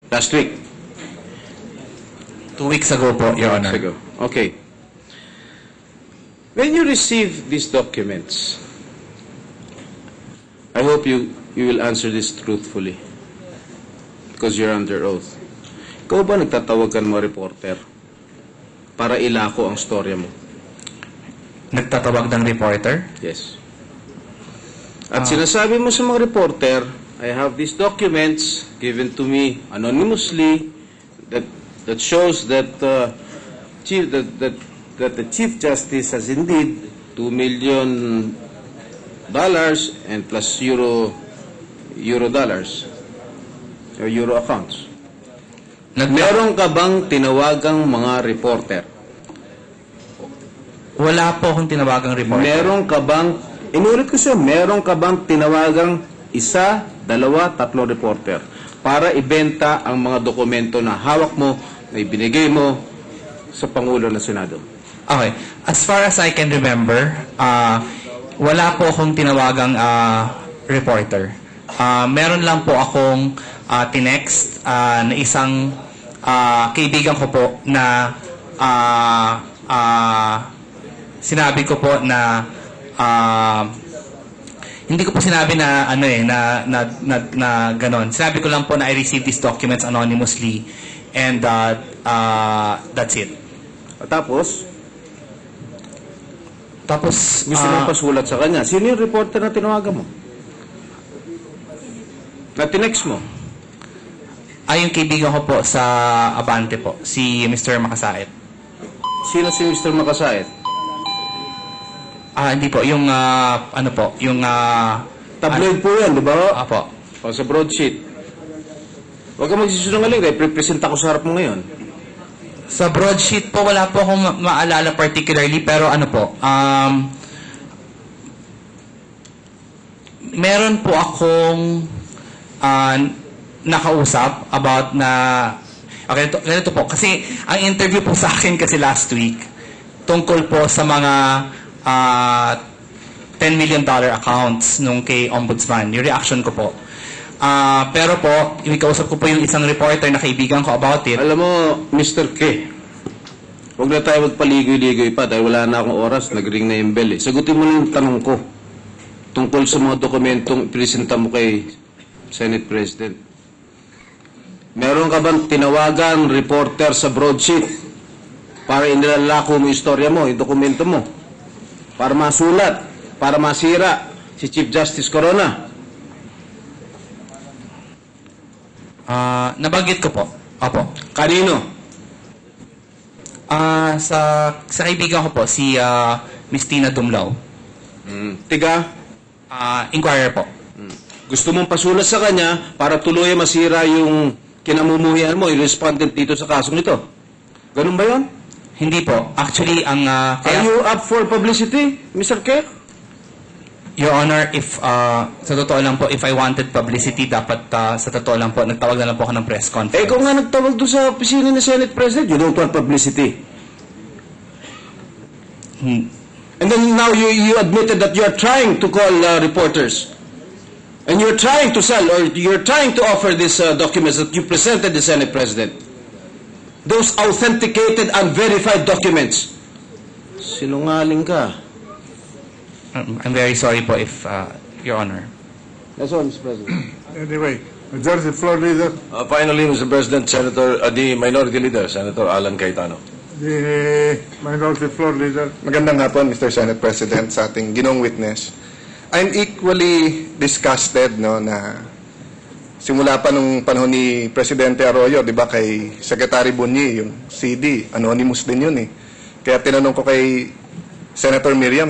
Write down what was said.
Last week? 2 weeks ago po, Your Honor. Ago. Okay. When you receive these documents, I hope you will answer this truthfully because you're under oath. Ikaw ba nagtatawag ka ng mga reporter para ilako ang storya mo? Nagtatawag ng reporter? Yes. At sinasabi mo sa mga reporter, I have these documents given to me anonymously that shows that the Chief Justice has indeed $2 million and plus euro dollars or euro accounts. Meron ka bang tinawagang mga reporter? Wala po akong tinawagang reporter. Meron ka bang, inulit ko siya, meron ka bang tinawagang 1, 2, 3 reporter para ibenta ang mga dokumento na hawak mo, na ibinigay mo sa Pangulo ng Senado? Okay. As far as I can remember, wala po akong tinawagang reporter. Meron lang po akong tinext na isang kaibigan ko po na sinabi ko po na hindi ko po sinabi na na ganon. Sinabi ko lang po na I received these documents anonymously and that's it. Tapos gusto mong pasulat sa kanya. Sino yung reporter na tinawagan mo? Na tinext mo? Yung kaibigan ko po sa Abante po, si Mr. Makasait. Sino si Mr. Makasait? Hindi po, yung ano po, yung tabloid po yan, di ba? Apo. O sa broadsheet. Huwag ka magsisunungaling, represent ako sa harap mo ngayon. Sa broadsheet po, wala po akong maalala particularly, pero ano po, meron po akong nakausap about na, okay, ganito po, kasi ang interview po sa akin kasi last week, tungkol po sa mga $10 million accounts nung kay Ombudsman, yung reaction ko po. Pero po, ikausap ko po yung isang reporter na kaibigan ko about it. Alam mo, Mr. K, huwag na tayo magpaligoy-ligoy pa dahil wala na akong oras, nag-ring na yung bell eh. Sagutin mo na yung tanong ko tungkol sa mga dokumentong ipresenta mo kay Senate President. Meron ka bang tinawagan reporter sa broadsheet para inilalako mo yung istorya mo, yung dokumento mo, para masulat, para masira si Chief Justice Corona? Nabanggit ko po. Opo. Kanino? Sa kaibigan ko po, si Miss Tina Dumlao. Tiga? Inquirer po. Gusto mong pasulat sa kanya para tuloy masira yung kinamumuhian mo, yung respondent dito sa kasong ito. Ganun ba yun? Hindi po. Actually, ang... Are you up for publicity, Mr. K? Your Honor, if sa totoo lang po, if I wanted publicity, dapat sa totoo lang po, nagtawag na lang po ako ng press conference. Kung nga nagtawag doon sa opisina ni Senate President, you don't want publicity. And then now you admitted that you are trying to call reporters. And you're trying to sell, or you're trying to offer these documents that you presented the Senate President. Those authenticated and verified documents. Sinungaling ka. I'm very sorry po if, Your Honor. That's all, Mr. President. Anyway, Majority Floor Leader. Finally, Mr. President, the Minority Leader, Senator Alan Cayetano. The Minority Floor Leader. Magandang hapon, Mr. Senate President, sa ating ginong witness. I'm equally disgusted, no, na simula pa nung panahon ni Presidente Arroyo, di ba, kay Secretary Bunyi, yung CD, anonymous din yun eh. Kaya tinanong ko kay Senator Miriam,